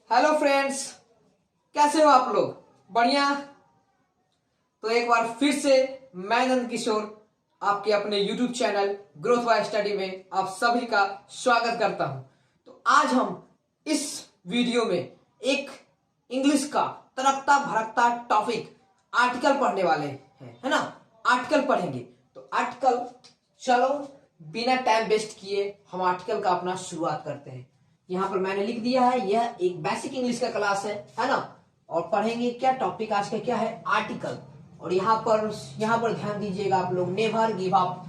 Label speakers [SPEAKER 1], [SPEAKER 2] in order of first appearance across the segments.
[SPEAKER 1] Hello friends, कैसे हो आप लोग? बढ़िया। तो एक बार फिर से मैं नंद किशोर आपके अपने YouTube channel growth Y study में आप सभी का स्वागत करता हूं। तो आज हम इस वीडियो में एक इंग्लिश का तड़कता भड़कता टॉपिक आर्टिकल पढ़ने वाले हैं, है ना। आर्टिकल पढ़ेंगे। तो आर्टिकल, चलो बिना टाइम वेस्ट किए हम आर्टिकल का अपना शुरुआत करते हैं। यहाँ पर मैंने लिख दिया है, यह एक बेसिक इंग्लिश का क्लास है ना। और पढ़ेंगे क्या, टॉपिक आज का क्या है, आर्टिकल। और यहाँ पर ध्यान दीजिएगा आप लोग, नेवर गिव अप,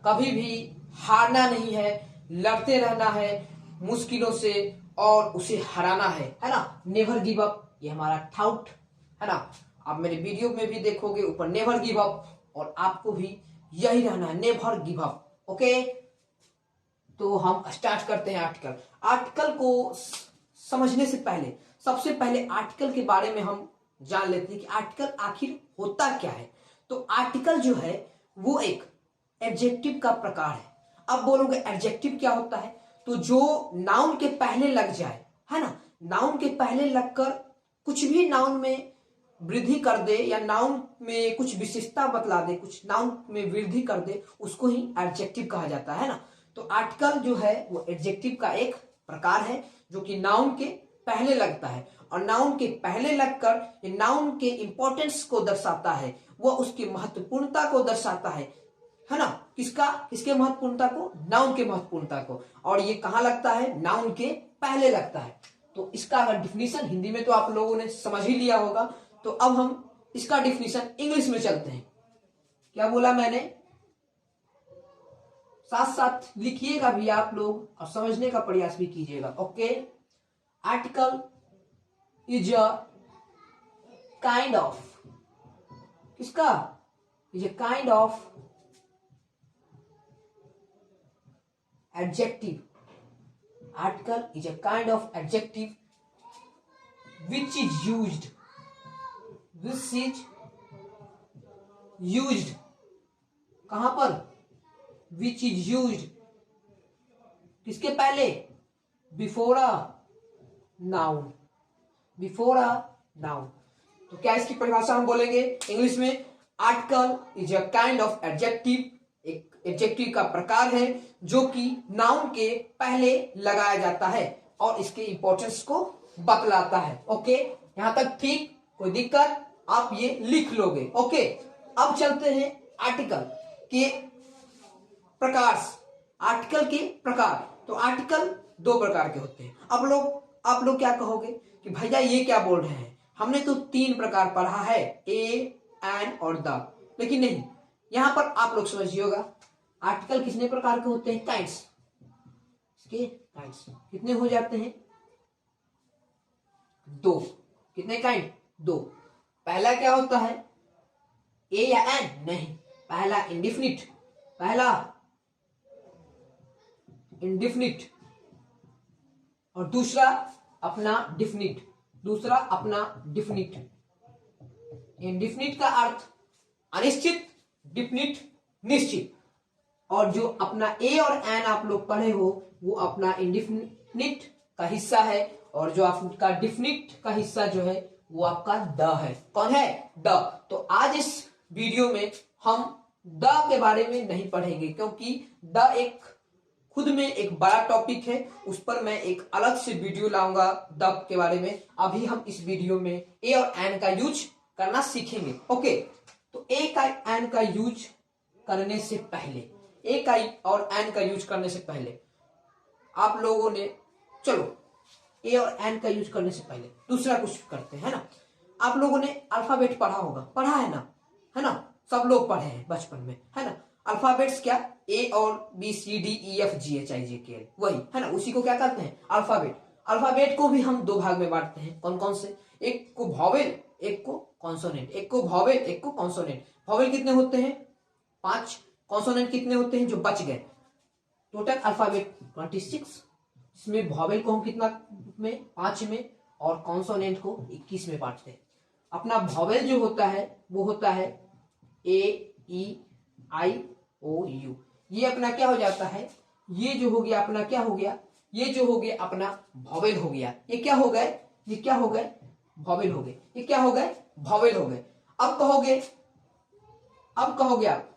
[SPEAKER 1] कभी भी हारना नहीं है, लड़ते रहना है मुश्किलों से और उसे हराना है ना। नेवर गिव अप, ये हमारा थाउट है ना। आप मेरे वीडियो में भी देखोगे ऊपर नेवर गिव अप, और आपको भी यही रहना है, नेवर गिव अप। ओके, तो हम स्टार्ट करते हैं आर्टिकल। आर्टिकल को समझने से पहले सबसे पहले आर्टिकल के बारे में हम जान लेते हैं कि आर्टिकल आखिर होता क्या है। तो आर्टिकल जो है वो एक एडजेक्टिव का प्रकार है। अब बोलोगे एडजेक्टिव क्या होता है, तो जो नाउन के पहले लग जाए, है ना। नाउन के पहले लगकर कुछ भी नाउन में वृद्धि कर दे या नाउन में कुछ विशेषता बतला दे, कुछ नाउन में वृद्धि कर दे, उसको ही एडजेक्टिव कहा जाता है ना। तो आर्टिकल जो है वो एडजेक्टिव का एक प्रकार है जो कि नाउन के पहले लगता है, और नाउन के पहले लगकर ये नाउन के इंपॉर्टेंस को दर्शाता है, वो उसकी महत्वपूर्णता को दर्शाता है ना। किसके महत्वपूर्णता को? नाउन के महत्वपूर्णता को। और ये कहां लगता है? नाउन के पहले लगता है। तो इसका अगर डिफिनीशन हिंदी में तो आप लोगों ने समझ ही लिया होगा, तो अब हम इसका डिफिनीशन इंग्लिश में चलते हैं। क्या बोला मैंने? साथ साथ लिखिएगा भी आप लोग और समझने का प्रयास भी कीजिएगा। Okay, article is a kind of, किसका? Is a kind of adjective. Article is a kind of adjective which is used कहां पर? which is used किसके पहले? Before a noun. तो क्या इसकी परिभाषा हम बोलेंगे इंग्लिश में? Article is a kind of adjective, एक एडजेक्टिव का प्रकार है जो कि नाउन के पहले लगाया जाता है और इसके इंपॉर्टेंस को बतलाता है। ओके, यहां तक ठीक? कोई दिक्कत? आप ये लिख लोगे। ओके, अब चलते हैं आर्टिकल के प्रकार। आर्टिकल के प्रकार, तो आर्टिकल दो प्रकार के होते हैं। आप लोग क्या कहोगे कि भैया ये क्या बोल रहे हैं, हमने तो तीन प्रकार पढ़ा है, ए, एन और द। लेकिन नहीं, यहां पर आप लोग समझिएगा, आर्टिकल कितने प्रकार के होते हैं? काइंड्स। इसके काइंड्स कितने हो जाते हैं? दो। कितने काइंड? दो। पहला क्या होता है? ए या एन? नहीं, पहला इंडिफिनिट, और दूसरा अपना डिफिनिट। इंडिफिनिट का अर्थ अनिश्चित, डिफिनिट निश्चित। और जो अपना ए और एन आप लोग पढ़े हो वो अपना इंडिफिनिट का हिस्सा है, और जो आपका डिफिनिट का हिस्सा जो है वो आपका द है। कौन है? द। तो आज इस वीडियो में हम द के बारे में नहीं पढ़ेंगे, क्योंकि द एक खुद में एक बड़ा टॉपिक है, उस पर मैं एक अलग से वीडियो लाऊंगा द के बारे में। अभी हम इस वीडियो में ए और एन का यूज करना सीखेंगे। ओके, तो ए का एन का यूज करने से पहले, ए का और एन का यूज करने से पहले आप लोगों ने, चलो ए और एन का यूज करने से पहले दूसरा कुछ करते हैं ना। आप लोगों ने अल्फाबेट पढ़ा होगा, पढ़ा है ना, सब लोग पढ़े हैं बचपन में, है ना। अल्फाबेट्स क्या? ए और B C D E F G H I J K L, वही है ना, उसी को क्या कहते हैं? अल्फाबेट। अल्फाबेट को भी हम दो भाग में बांटते हैं। कौन कौन से? एक को वॉवेल, एक को कॉन्सोनेंट। एक को वॉवेल, एक को कॉन्सोनेंट। वॉवेल कितने होते हैं? 5। कॉन्सोनेंट कितने होते हैं जो बच गए? Total alphabet 26। इसमें वॉवेल को हम कितना में? 5 में, और कॉन्सोनेंट को 21 में बांटते हैं। अपना वॉवेल जो होता है वो होता है ए, ई, आई, ओ, यू। ये अपना क्या हो जाता है? ये जो हो गया अपना क्या हो गया? ये जो हो गया अपना वॉवेल हो गया। ये क्या हो गए, ये क्या हो गए, वॉवेल हो गए। ये क्या हो गए, वॉवेल हो गए। अब कहोगे, अब कहोगे आप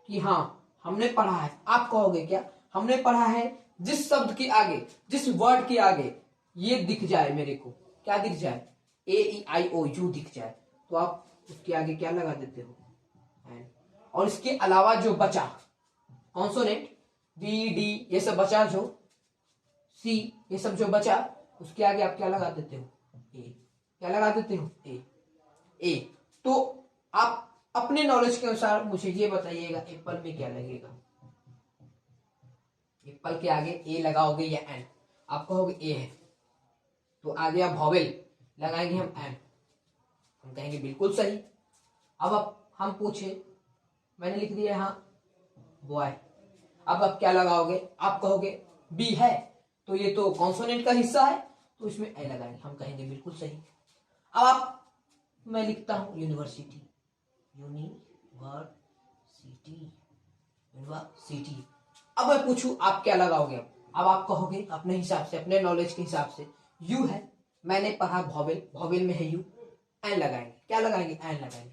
[SPEAKER 1] कि हाँ हमने पढ़ा है। आप कहोगे क्या, हमने पढ़ा है जिस शब्द के आगे, जिस वर्ड के आगे ये दिख जाए मेरे को, क्या दिख जाए, ए ई आई ओ यू दिख जाए, तो आप उसके आगे क्या लगा देते हो, एन। और इसके अलावा जो बचा कॉन्सोनेंट बी डी ये सब बचा, जो सी ये सब जो बचा, उसके आगे आप क्या लगा देते हो, ए। क्या लगा देते हो, ए। ए। तो आप अपने नॉलेज के अनुसार मुझे ये बताइएगा एप्पल में क्या लगेगा। एप्पल के आगे ए लगाओगे या एन, आप कहोगे ए है, तो आगे आप वॉवेल लगाएंगे हम एन, हम कहेंगे बिल्कुल सही। अब हम पूछे, मैंने लिख दिया यहां बॉय, अब आप क्या लगाओगे, आप कहोगे बी है, तो ये तो कॉन्सोनेंट का हिस्सा है, तो इसमें ए लगाएंगे, हम कहेंगे बिल्कुल सही। अब आप, मैं लिखता हूं यूनिवर्सिटी, यूनिवर्सिटी, यूनिवर्सिटी। अब मैं पूछूं आप क्या लगाओगे, अब आप कहोगे अपने हिसाब से, अपने नॉलेज के हिसाब से, यू है, मैंने पढ़ा वॉवेल, वॉवेल में है यू, एन लगाएंगे, क्या लगाएंगे, एन लगाएंगे।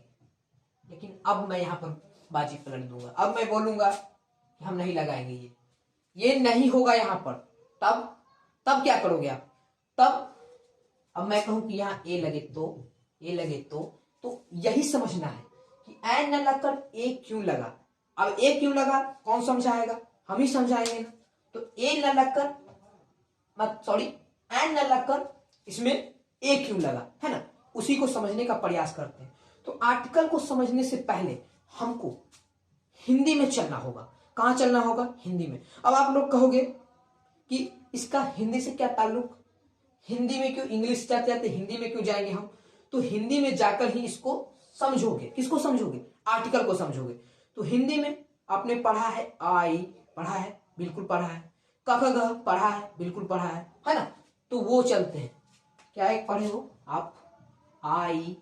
[SPEAKER 1] लेकिन अब मैं यहां पर बाजी पलट दूंगा, अब मैं बोलूंगा कि हम नहीं लगाएंगे, ये नहीं होगा यहां पर। तब क्या करोगे आप, तब अब मैं कहूं कि यहाँ ए लगे तो, ए लगे तो यही समझना है कि एन न लगकर ए क्यों लगा। अब ए क्यों लगा, कौन समझाएगा, हम ही समझाएंगे ना। तो ए न लगकर, मत सॉरी, एन न लगकर इसमें ए क्यों लगा, है ना, उसी को समझने का प्रयास करते हैं। तो आर्टिकल को समझने से पहले हमको हिंदी में चलना होगा। कहां चलना होगा, हिंदी में। अब आप लोग कहोगे कि इसका हिंदी से क्या ताल्लुक, हिंदी में क्यों, इंग्लिश जाते जाते हिंदी में क्यों जाएंगे हम, तो हिंदी में जाकर ही इसको समझोगे। किसको समझोगे, आर्टिकल को समझोगे। तो हिंदी में आपने पढ़ा है आई, पढ़ा है, बिल्कुल पढ़ा है, क ख ग पढ़ा है, बिल्कुल पढ़ा है ना। तो वो चलते हैं, क्या एक पढ़े हो आप, आई,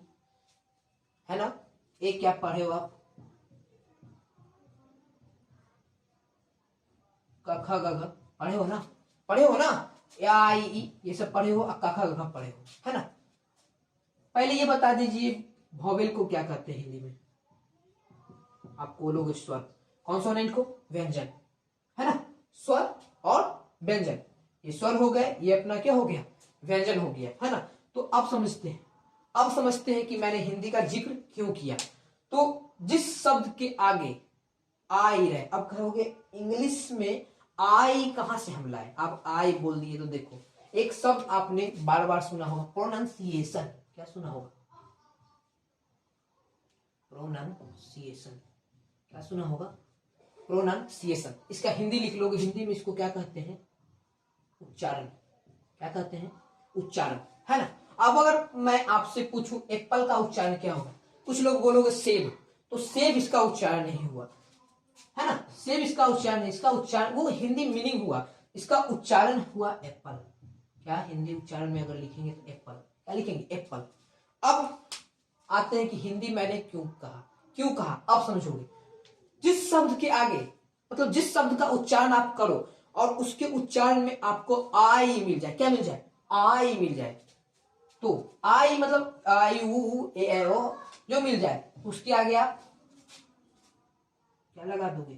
[SPEAKER 1] है ना, एक क्या पढ़े हो आप, क ख ग घ पढ़े हो ना, पढ़े हो ना, आई ई ये सब पढ़े हो, क ख ग घ पढ़े हो, है ना। पहले ये बता दीजिए वॉवेल को क्या कहते हैं हिंदी में, आप बोलोगे स्वर, कॉन्सोनेंट को व्यंजन, है ना, स्वर और व्यंजन, ये स्वर हो गए, ये अपना क्या हो गया, व्यंजन हो गया, है ना। तो अब समझते हैं, अब समझते हैं कि मैंने हिंदी का जिक्र क्यों किया। तो जिस शब्द के आगे आई रहे, अब कहोगे इंग्लिश में आई कहां से हम लाए, आप आई बोल दिए, तो देखो एक शब्द आपने बार बार सुना होगा, प्रोनाउंसिएशन, क्या सुना होगा, प्रोनाउंसिएशन, क्या सुना होगा, प्रोनाउंसिएशन। इसका हिंदी लिख लोगे, हिंदी में इसको क्या कहते हैं, उच्चारण, क्या कहते हैं, उच्चारण, है ना। अब अगर मैं आपसे पूछूं एप्पल का उच्चारण क्या होगा, कुछ लोग बोलोगे सेब, तो सेब इसका उच्चारण नहीं हुआ, है ना, सेब इसका उच्चारण नहीं, इसका उच्चारण वो हिंदी मीनिंग हुआ, इसका उच्चारण हुआ एप्पल। क्या हिंदी उच्चारण में अगर लिखेंगे तो एप्पल, क्या लिखेंगे, एप्पल। अब आते हैं कि हिंदी मैंने क्यों कहा, क्यों कहा, अब समझोगे। जिस शब्द के आगे, मतलब जिस शब्द का उच्चारण आप करो और उसके उच्चारण में आपको आई मिल जाए, क्या मिल जाए, आई मिल जाए, तो आई मतलब आई ऊ ए ओ जो मिल जाए, उसके आगे आप क्या लगा दोगे,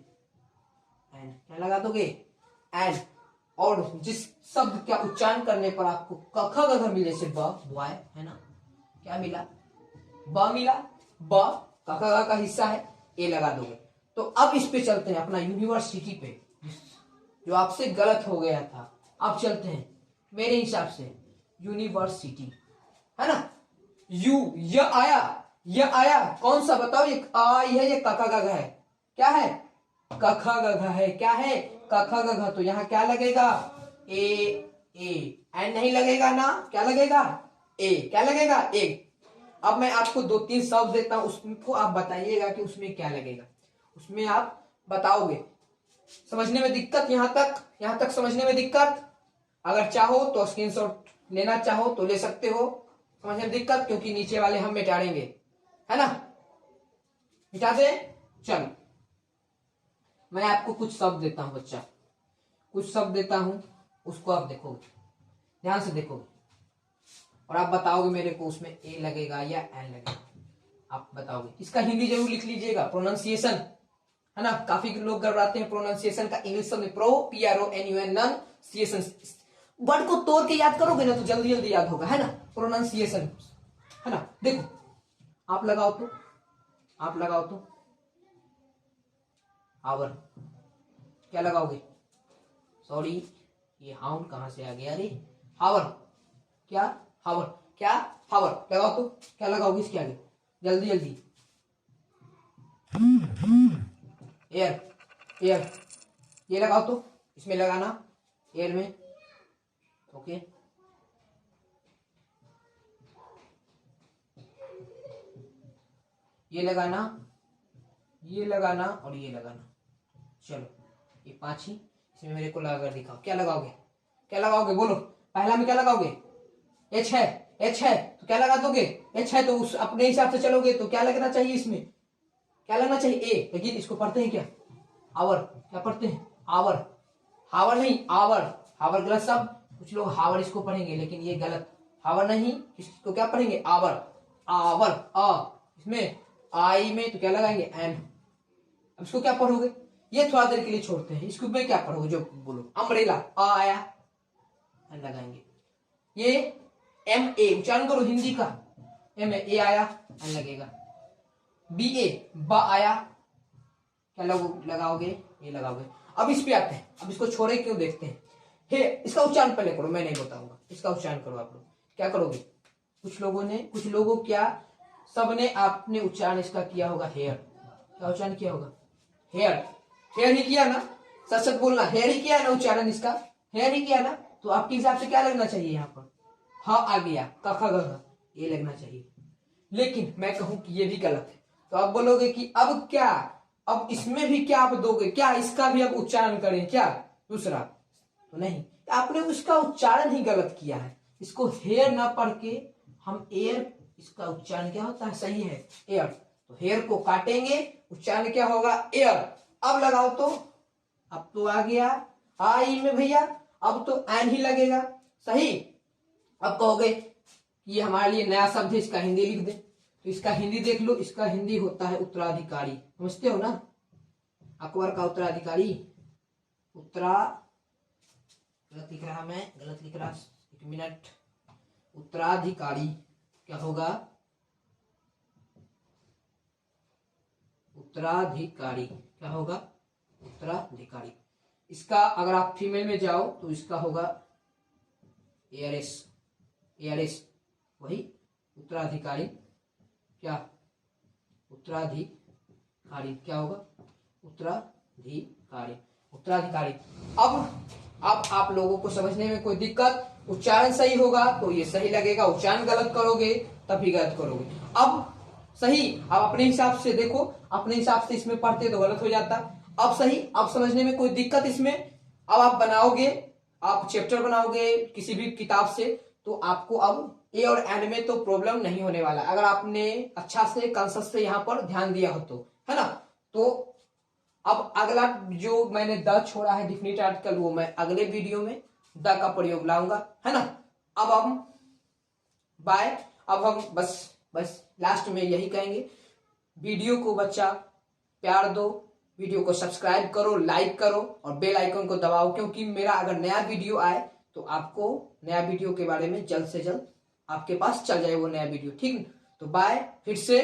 [SPEAKER 1] एन, क्या लगा दोगे, एन। और जिस शब्द का उच्चारण करने पर आपको क ख ग घ मिले, जैसे ब, बॉय, है ना, क्या मिला, ब मिला, ब क ख ग का हिस्सा है, ए लगा दोगे। तो अब इस पे चलते हैं अपना यूनिवर्सिटी पे, जो आपसे गलत हो गया था। अब चलते हैं मेरे हिसाब से यूनिवर्सिटी, है ना, यू, यह आया कौन सा बताओ, ये आई है, ये क ख ग घ है, क्या है, क ख ग घ है, क्या है, क ख ग घ, तो यहां क्या लगेगा, ए, एन नहीं लगेगा ना, क्या लगेगा, ए, क्या लगेगा, ए। अब मैं आपको दो तीन शब्द देता हूं, उसको आप बताइएगा कि उसमें क्या लगेगा, उसमें आप बताओगे। समझने में दिक्कत, यहां तक समझने में दिक्कत, अगर चाहो तो स्क्रीनशॉट लेना चाहो तो ले सकते हो। समझने में दिक्कत, क्योंकि नीचे वाले हम मिटाएंगे, है ना, मिटा दे। चलो मैं आपको कुछ शब्द देता हूं बच्चा, कुछ शब्द देता हूं, उसको आप देखोगे, ध्यान से देखोगे और आप बताओगे मेरे को उसमें ए लगेगा या एन लगेगा, आप बताओगे। इसका हिंदी जरूर लिख लीजिएगा, प्रोनाउंसिएशन, है ना। काफी लोग घबराते हैं प्रोनाउंसिएशन का, इंग्लिश में PRONUN नंसिएशन। वर्ड को तोड़ के याद करोगे ना तो जल्दी जल्दी याद होगा, है ना। प्रोनाउंसिएशन, है ना। देखो आप लगाओ तो, आप लगाओ तो आवर, क्या लगाओगे, सॉरी ये हाउंड कहां से आ गया, अरे हावर, क्या हावर, क्या हावर, लगाओ तो क्या लगाओगे इसके आगे, जल्दी जल्दी। एयर, एयर, ये लगाओ तो, इसमें लगाना एयर में, ओके। ये लगाना, ये लगाना और ये लगाना। चलो ये 5 ही इसमें मेरे को लगा कर दिखाओ, क्या लगाओगे, क्या लगाओगे बोलो। पहला में क्या लगाओगे, एच है, एच है तो क्या लगा दोगे, एच है तो उस अपने हिसाब से चलोगे तो क्या लगना चाहिए इसमें, क्या लगना चाहिए ए। लेकिन इसको पढ़ते हैं क्या, आवर, क्या पढ़ते हैं आवर, हावर नहीं आवर, हावर गलत शब्द, कुछ लोग हावर इसको पढ़ेंगे लेकिन ये गलत, हावर नहीं, इसको क्या पढ़ेंगे आवर, आवर, इसमें आई में तो क्या लगाएंगे एन। अब इसको क्या पढ़ोगे, ये थोड़ा देर के लिए छोड़ते हैं, इसको में क्या पढ़ोगे जो बोलो, अम्ब्रेला, आया एन लगाएंगे। ये MA उच्चारण करो हिंदी का, MA आया एन लगेगा। BA बा आया, क्या लगाओगे, ये लगाओगे। अब इस पे आते हैं, अब इसको छोड़े क्यों देखते हैं। हे इसका उच्चारण पहले करो, मैं नहीं बताऊंगा, इसका उच्चारण करो आप लोग। क्या करोगे, कुछ लोगों क्या सबने आपने उच्चारण इसका किया होगा हेयर, क्या उच्चारण किया होगा, हेयर, हेयर ही किया ना, सच सच बोलना, हेयर ही किया ना उच्चारण इसका, हेयर ही किया ना। तो आपके हिसाब से क्या लगना चाहिए, यहाँ पर हा आ गया, कखा गघा ये लगना चाहिए। लेकिन मैं कहूं कि ये भी गलत है, तो आप बोलोगे कि अब क्या, अब इसमें भी क्या आप दोगे, क्या इसका भी अब उच्चारण करें क्या दूसरा, तो नहीं, आपने उसका उच्चारण ही गलत किया है। इसको हेयर ना पढ़ के हम एयर, इसका उच्चारण क्या होता है, सही है एयर, तो हेयर को काटेंगे, उच्चारण क्या होगा एयर। अब लगाओ तो, अब तो आ गया आई में भैया, अब तो एन ही लगेगा, सही। अब कहोगे ये हमारे लिए नया शब्द है, इसका हिंदी लिख दे, तो इसका हिंदी देख लो, इसका हिंदी होता है उत्तराधिकारी, समझते हो ना, अकबर का उत्तराधिकारी, गलत लिख रहा मैं, गलत लिख रहा, 1 मिनट, उत्तराधिकारी क्या होगा, उत्तराधिकारी क्या होगा, उत्तराधिकारी। इसका अगर आप फीमेल में जाओ तो इसका होगा एयरेस, एयरेस वही उत्तराधिकारी, क्या उत्तराधिकारी क्या होगा, उत्तराधिकारी, उत्तराधिकारी। अब आप लोगों को समझने में कोई दिक्कत, उच्चारण सही होगा तो ये सही लगेगा, उच्चारण गलत करोगे तभी गलत करोगे। अब सही, अब अपने हिसाब से देखो, अपने हिसाब से इसमें पढ़ते तो गलत हो जाता, अब सही, अब समझने में कोई दिक्कत इसमें। अब आप बनाओगे, आप चैप्टर बनाओगे किसी भी किताब से, तो आपको अब ए और एन में तो प्रॉब्लम नहीं होने वाला, अगर आपने अच्छा से कंसेप्ट से यहाँ पर ध्यान दिया हो तो, है ना। तो अब अगला जो मैंने द छोड़ा है डिफिनिट आर्टिकल, वो मैं अगले वीडियो में द का प्रयोग लाऊंगा, है ना। अब हम बाय, अब हम बस लास्ट में यही कहेंगे, वीडियो को बच्चा प्यार दो, वीडियो को सब्सक्राइब करो, लाइक करो और बेल आइकन को दबाओ, क्योंकि मेरा अगर नया वीडियो आए तो आपको नया वीडियो के बारे में जल्द से जल्द आपके पास चल जाए वो नया वीडियो, ठीक। तो बाय, फिर से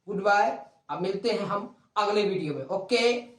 [SPEAKER 1] गुड बाय, अब मिलते हैं हम अगले वीडियो में, ओके।